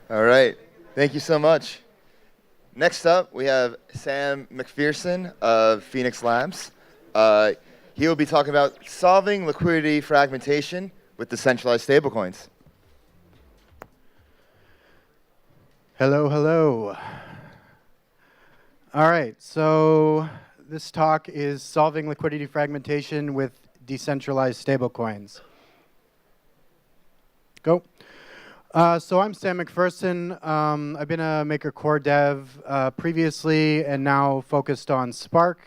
All right. Thank you so much. Next up, we have Sam MacPherson of Phoenix Labs. Uh, he will be talking about solving liquidity fragmentation with decentralized stablecoins. Hello, hello. All right, so this talk is solving liquidity fragmentation with decentralized stablecoins. Go. So I'm Sam MacPherson. I've been a Maker Core dev previously and now focused on Spark.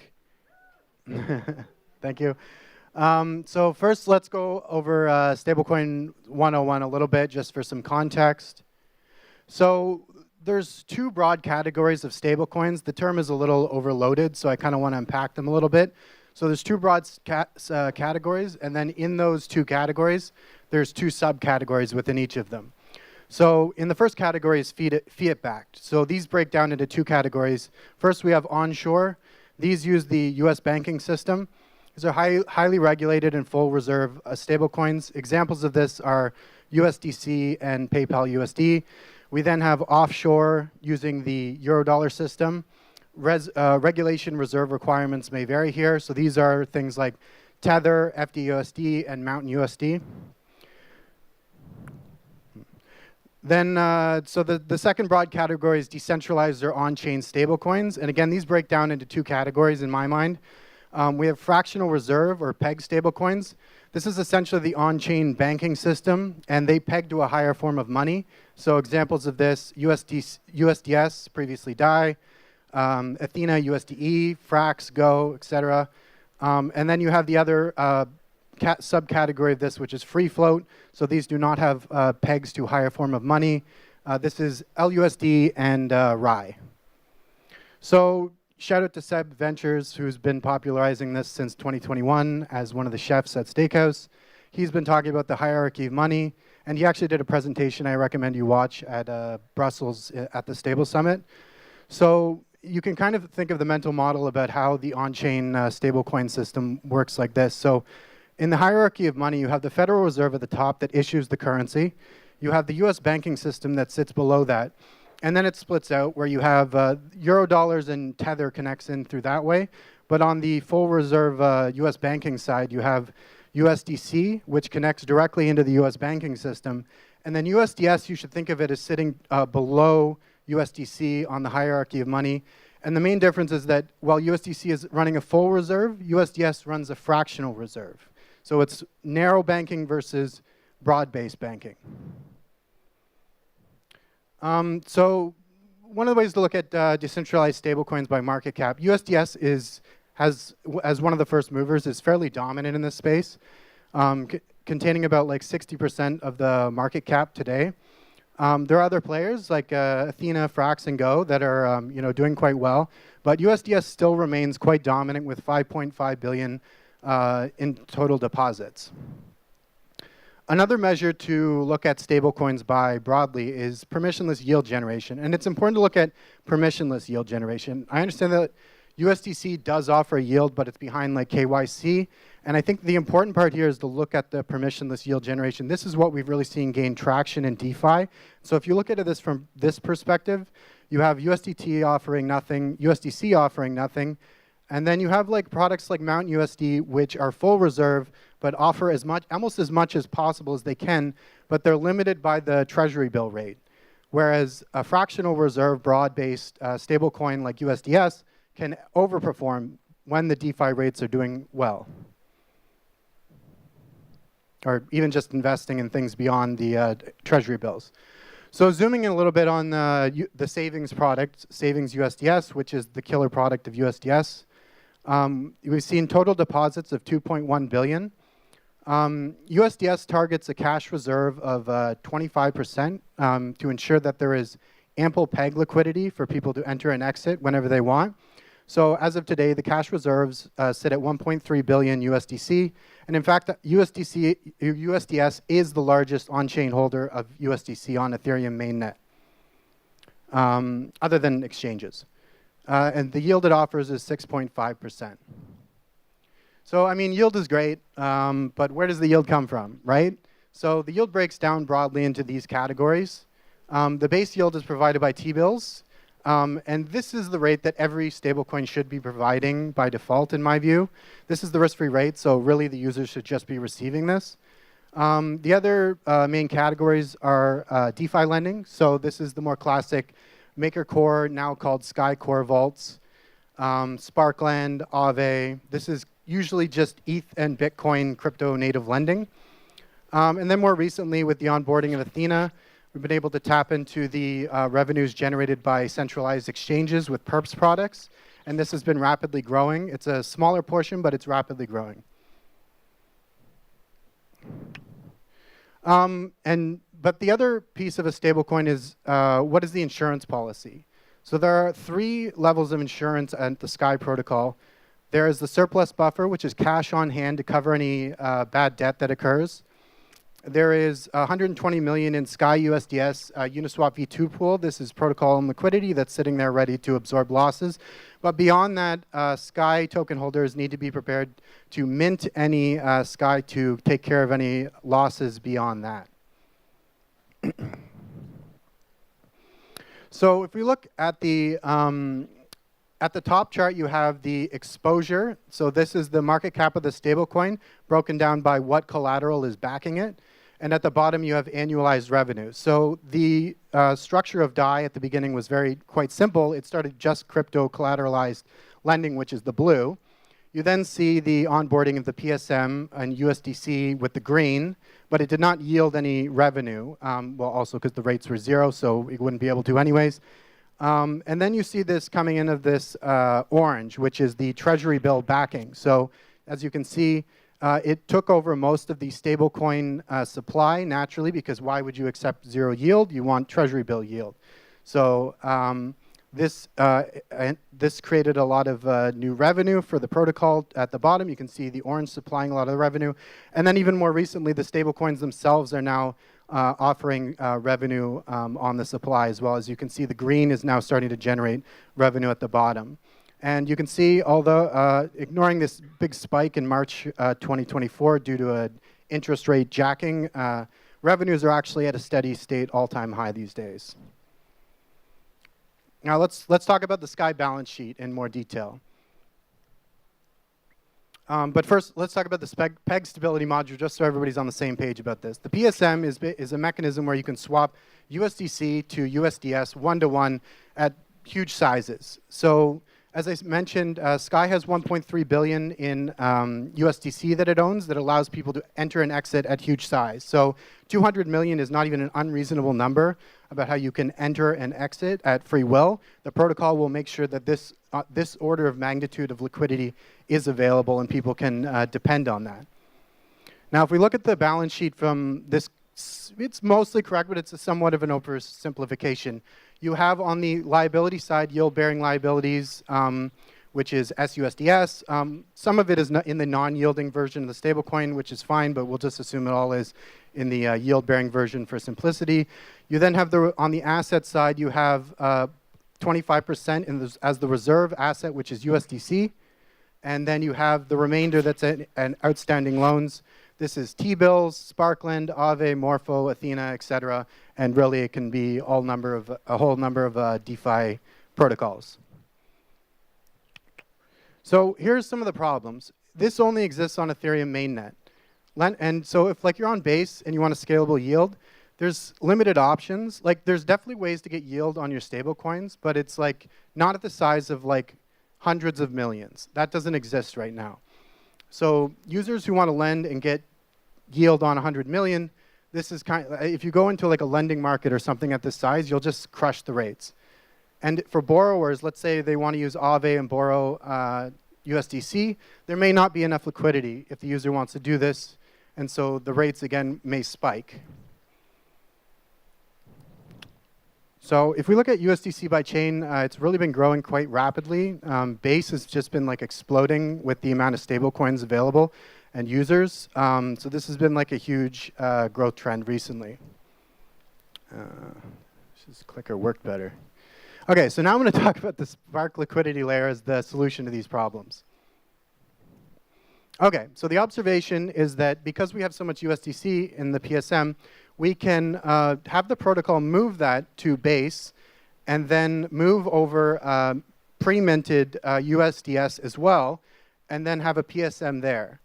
Thank you. So first, let's go over Stablecoin 101 a little bit, just for some context. So there's two broad categories of stablecoins. The term is a little overloaded, so I kind of want to unpack them a little bit. So there's two broad categories, and then in those two categories, there's two subcategories within each of them. So in the first category is fiat-backed. So these break down into two categories. First, we have onshore. These use the US banking system. These are highly regulated and full reserve stablecoins. Examples of this are USDC and PayPal USD. We then have offshore using the Eurodollar system. Regulation reserve requirements may vary here. So these are things like Tether, FDUSD, and Mountain USD. Then, so the second broad category is decentralized or on-chain stablecoins. And again, these break down into two categories in my mind. We have fractional reserve or peg stablecoins. This is essentially the on-chain banking system, and they peg to a higher form of money. So examples of this, USDS, previously DAI, Athena, USDE, Frax, Go, etc. And then you have the other subcategory of this, which is free float. So these do not have pegs to higher form of money. This is LUSD and RAI. So shout out to Seb Ventures, who's been popularizing this since 2021 as one of the chefs at Steakhouse. He's been talking about the hierarchy of money, and he actually did a presentation I recommend you watch at Brussels at the Stable Summit. So you can kind of think of the mental model about how the on-chain stablecoin system works like this. So in the hierarchy of money, you have the Federal Reserve at the top that issues the currency. You have the US banking system that sits below that. And then it splits out where you have Eurodollars and Tether connects in through that way. But on the full reserve US banking side, you have USDC, which connects directly into the US banking system. And then USDS, you should think of it as sitting below USDC on the hierarchy of money. And the main difference is that while USDC is running a full reserve, USDS runs a fractional reserve. So it's narrow banking versus broad-based banking. So one of the ways to look at decentralized stablecoins by market cap, USDS has as one of the first movers, is fairly dominant in this space, containing about like 60% of the market cap today. There are other players like Athena, Frax, and Go that are doing quite well, but USDS still remains quite dominant with 5.5 billion in total deposits. Another measure to look at stablecoins by broadly is permissionless yield generation. And it's important to look at permissionless yield generation. I understand that USDC does offer a yield, but it's behind like KYC. And I think the important part here is to look at the permissionless yield generation. This is what we've really seen gain traction in DeFi. So if you look at this from this perspective, you have USDT offering nothing, USDC offering nothing, and then you have like products like Mountain USD, which are full reserve, but offer almost as much as possible as they can, but they're limited by the treasury bill rate. Whereas a fractional reserve, broad-based stablecoin like USDS can overperform when the DeFi rates are doing well, or even just investing in things beyond the treasury bills. So zooming in a little bit on the savings product, Savings USDS, which is the killer product of USDS. We've seen total deposits of 2.1 billion. USDS targets a cash reserve of 25% to ensure that there is ample peg liquidity for people to enter and exit whenever they want. So as of today, the cash reserves sit at 1.3 billion USDC. And in fact, USDS is the largest on-chain holder of USDC on Ethereum mainnet, other than exchanges. And the yield it offers is 6.5%. So, I mean, yield is great, but where does the yield come from, right? So the yield breaks down broadly into these categories. The base yield is provided by T-bills. And this is the rate that every stablecoin should be providing by default, in my view. This is the risk-free rate, so really the users should just be receiving this. The other main categories are DeFi lending. So this is the more classic Maker Core, now called Sky Core vaults, Sparkland, Aave. This is usually just ETH and Bitcoin crypto native lending. And then more recently, with the onboarding of Athena, we've been able to tap into the revenues generated by centralized exchanges with perps products. And this has been rapidly growing. It's a smaller portion, but it's rapidly growing. But the other piece of a stablecoin is what is the insurance policy? So there are 3 levels of insurance at the Sky protocol. There is the surplus buffer, which is cash on hand to cover any bad debt that occurs. There is 120 million in Sky USDS Uniswap V2 pool. This is protocol and liquidity that's sitting there ready to absorb losses. But beyond that, Sky token holders need to be prepared to mint any Sky to take care of any losses beyond that. So if we look at the top chart, you have the exposure. So this is the market cap of the stablecoin broken down by what collateral is backing it. And at the bottom, you have annualized revenue. So the structure of DAI at the beginning was quite simple. It started just crypto collateralized lending, which is the blue. You then see the onboarding of the PSM and USDC with the green, but it did not yield any revenue. Well, also because the rates were 0, so it wouldn't be able to anyways. And then you see this coming in of this orange, which is the treasury bill backing. So as you can see, it took over most of the stablecoin supply naturally, because why would you accept 0 yield? You want treasury bill yield. So this created a lot of new revenue for the protocol. At the bottom, you can see the orange supplying a lot of the revenue. And then even more recently, the stablecoins themselves are now offering revenue on the supply as well. As you can see, the green is now starting to generate revenue at the bottom. And you can see, although ignoring this big spike in March 2024 due to an interest rate jacking, revenues are actually at a steady state all-time high these days. Now let's talk about the Sky balance sheet in more detail. But first, let's talk about the peg stability module, just so everybody's on the same page about this. The PSM is a mechanism where you can swap USDC to USDS 1-to-1 at huge sizes. So as I mentioned, Sky has 1.3 billion in USDC that it owns that allows people to enter and exit at huge size. So 200 million is not even an unreasonable number about how you can enter and exit at free will. The protocol will make sure that this order of magnitude of liquidity is available and people can depend on that. Now, if we look at the balance sheet from this, it's mostly correct, but it's a somewhat of an oversimplification. You have on the liability side yield-bearing liabilities, which is SUSDS. Some of it is in the non-yielding version of the stablecoin, which is fine, but we'll just assume it all is in the yield-bearing version for simplicity. You then have on the asset side, you have 25% as the reserve asset, which is USDC. And then you have the remainder that's an outstanding loans. This is T-bills, Sparkland, Aave, Morpho, Athena, etc. And really, it can be a whole number of DeFi protocols. So here's some of the problems. This only exists on Ethereum mainnet. And so if you're on Base and you want a scalable yield, there's limited options. There's definitely ways to get yield on your stablecoins, but it's not at the size of hundreds of millions. That doesn't exist right now. So users who want to lend and get yield on 100 million, this is if you go into a lending market or something at this size, you'll just crush the rates. And for borrowers, let's say they want to use Aave and borrow USDC, there may not be enough liquidity if the user wants to do this, and so the rates again may spike. So if we look at USDC by chain, it's really been growing quite rapidly. Base has just been exploding with the amount of stablecoins available and users. So this has been a huge growth trend recently. This clicker worked better. Okay, so now I'm going to talk about the Spark liquidity layer as the solution to these problems. Okay, so the observation is that because we have so much USDC in the PSM, we can have the protocol move that to base and then move over pre-minted USDS as well, and then have a PSM there,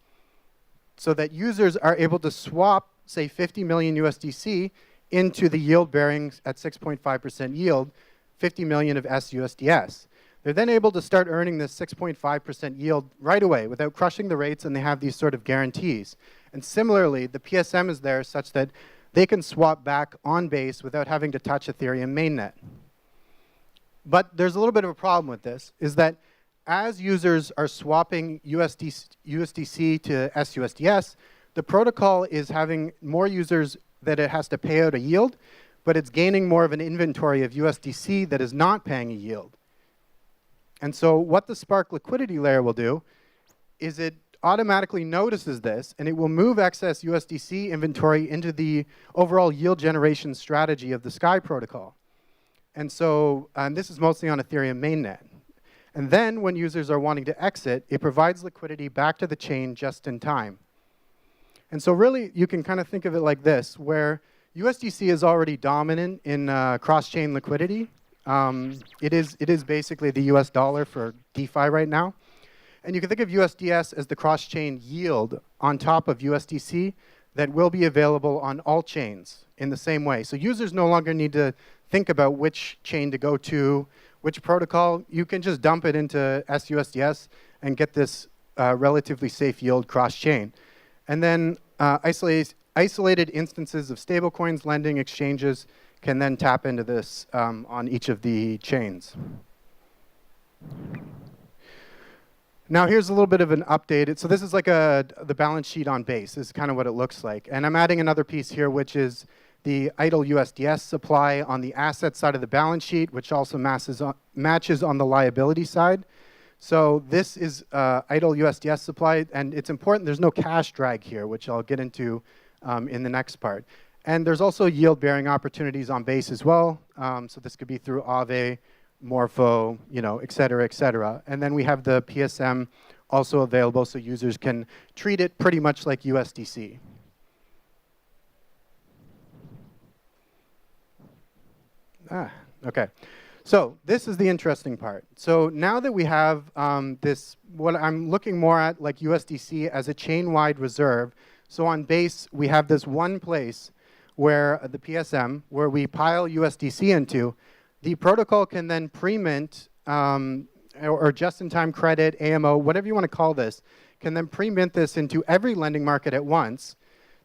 so that users are able to swap, say, 50 million USDC into the yield bearing at 6.5% yield, 50 million of SUSDS. They're then able to start earning this 6.5% yield right away without crushing the rates, and they have these sort of guarantees. And similarly, the PSM is there such that they can swap back on base without having to touch Ethereum mainnet. But there's a little bit of a problem with this, is that as users are swapping USDC to SUSDS, the protocol is having more users that it has to pay out a yield, but it's gaining more of an inventory of USDC that is not paying a yield. And so what the Spark liquidity layer will do is it automatically notices this, and it will move excess USDC inventory into the overall yield generation strategy of the Sky protocol. And so this is mostly on Ethereum mainnet. And then when users are wanting to exit, it provides liquidity back to the chain just in time. And so really, you can kind of think of it like this, where USDC is already dominant in cross-chain liquidity. It is basically the US dollar for DeFi right now. And you can think of USDS as the cross-chain yield on top of USDC that will be available on all chains in the same way. So users no longer need to think about which chain to go to, which protocol. You can just dump it into SUSDS and get this relatively safe yield cross-chain. And then isolated instances of stablecoins, lending exchanges can then tap into this on each of the chains. Now here's a little bit of an update. So this is like the balance sheet on base. This is kind of what it looks like. And I'm adding another piece here, which is the idle USDS supply on the asset side of the balance sheet, which also matches on the liability side. So this is idle USDS supply, and it's important there's no cash drag here, which I'll get into in the next part. And there's also yield-bearing opportunities on base as well. So this could be through Aave, Morpho, et cetera, et cetera. And then we have the PSM also available, so users can treat it pretty much like USDC. Okay. So this is the interesting part. So now that we have this, what I'm looking more at like USDC as a chain-wide reserve. So on base, we have this one place where the PSM, where we pile USDC into, the protocol can then pre-mint or just-in-time credit, AMO, whatever you want to call this, can then pre-mint this into every lending market at once.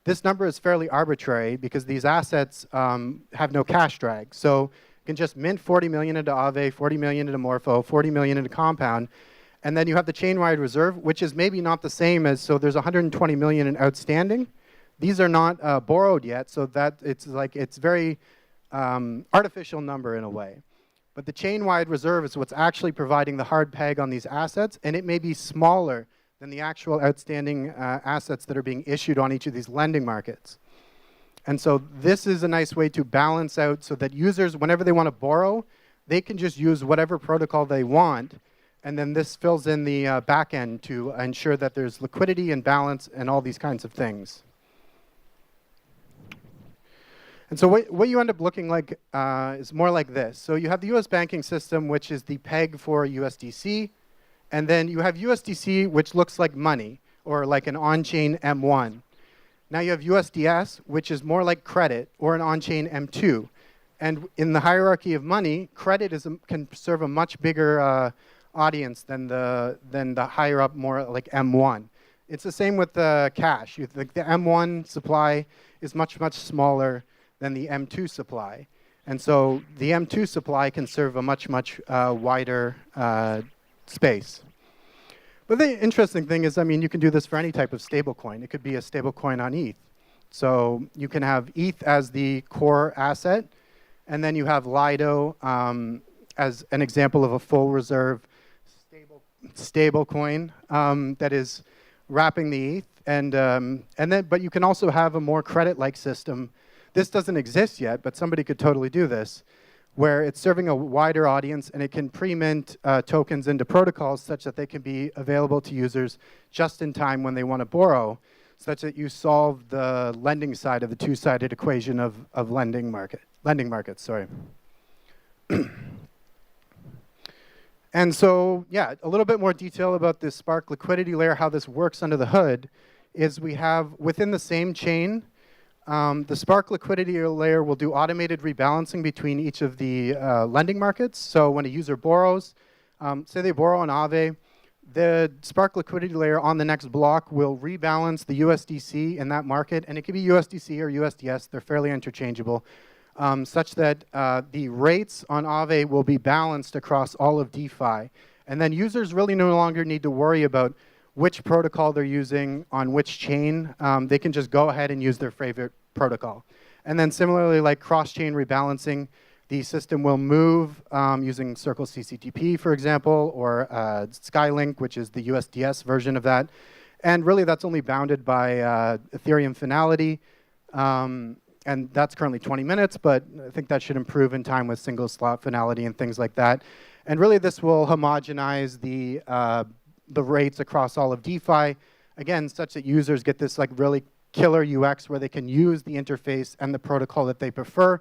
This number is fairly arbitrary because these assets have no cash drag. So you can just mint 40 million into Aave, 40 million into Morpho, 40 million into Compound, and then you have the chain-wide reserve, which is maybe not the same as, so there's 120 million in outstanding. These are not borrowed yet, so that it's very artificial number in a way. But the chain-wide reserve is what's actually providing the hard peg on these assets, and it may be smaller than the actual outstanding assets that are being issued on each of these lending markets. And so this is a nice way to balance out so that users, whenever they want to borrow, they can just use whatever protocol they want, and then this fills in the back end to ensure that there's liquidity and balance and all these kinds of things. And so what you end up looking like is more like this. So you have the US banking system, which is the peg for USDC. And then you have USDC, which looks like money, or like an on-chain M1. Now you have USDS, which is more like credit, or an on-chain M2. And in the hierarchy of money, credit can serve a much bigger audience than the higher up, more like M1. It's the same with the cash. The M1 supply is much, much smaller than the M2 supply. And so the M2 supply can serve a much, much wider space. But the interesting thing is, I mean, you can do this for any type of stablecoin. It could be a stablecoin on ETH. So you can have ETH as the core asset, and then you have Lido as an example of a full reserve stablecoin that is wrapping the ETH. But you can also have a more credit-like system. This doesn't exist yet, but somebody could totally do this, where it's serving a wider audience, and it can pre-mint tokens into protocols such that they can be available to users just in time when they want to borrow. such that you solve the lending side of the two-sided equation of lending markets. Sorry. And so, yeah, a little bit more detail about this Spark liquidity layer, how this works under the hood, is we have within the same chain, the Spark liquidity layer will do automated rebalancing between each of the lending markets. So when a user borrows, say they borrow on Aave, the Spark liquidity layer on the next block will rebalance the USDC in that market, and it could be USDC or USDS. They're fairly interchangeable, such that the rates on Aave will be balanced across all of DeFi. And then users really no longer need to worry about which protocol they're using on which chain. They can just go ahead and use their favorite protocol. And then similarly, like cross-chain rebalancing, the system will move using Circle CCTP, for example, or Skylink, which is the USDS version of that. And really, that's only bounded by Ethereum finality. And that's currently 20 minutes, but I think that should improve in time with single slot finality and things like that. And really, this will homogenize the rates across all of DeFi, again, such that users get this like really killer UX where they can use the interface and the protocol that they prefer.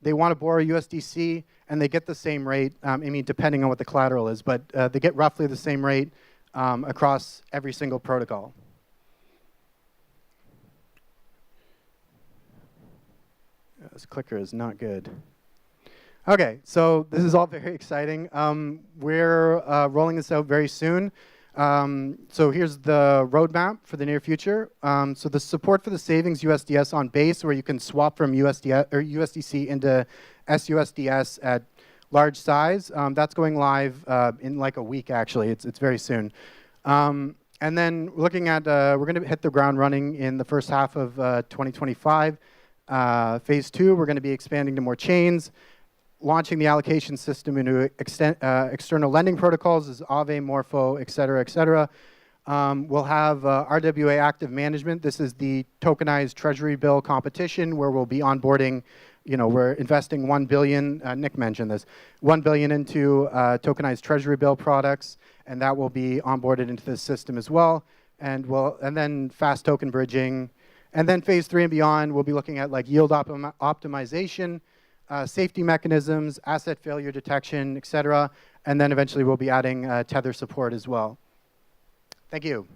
They want to borrow USDC, and they get the same rate, I mean, depending on what the collateral is, but they get roughly the same rate across every single protocol. This clicker is not good. Okay, so this is all very exciting. We're rolling this out very soon. So here's the roadmap for the near future. So the support for the savings USDS on Base, where you can swap from USDC into SUSDS at large size, that's going live in like a week, actually. It's very soon. And then looking at, we're going to hit the ground running in the first half of 2025. Phase 2, we're going to be expanding to more chains, launching the allocation system into external lending protocols as Aave, Morpho, et cetera, et cetera. We'll have RWA active management. This is the tokenized treasury bill competition where we'll be onboarding, we're investing 1 billion, Nick mentioned this, 1 billion into tokenized treasury bill products, and that will be onboarded into the system as well. And then fast token bridging. And then phase 3 and beyond, we'll be looking at like yield optimization, safety mechanisms, asset failure detection, et cetera. And then eventually we'll be adding Tether support as well. Thank you.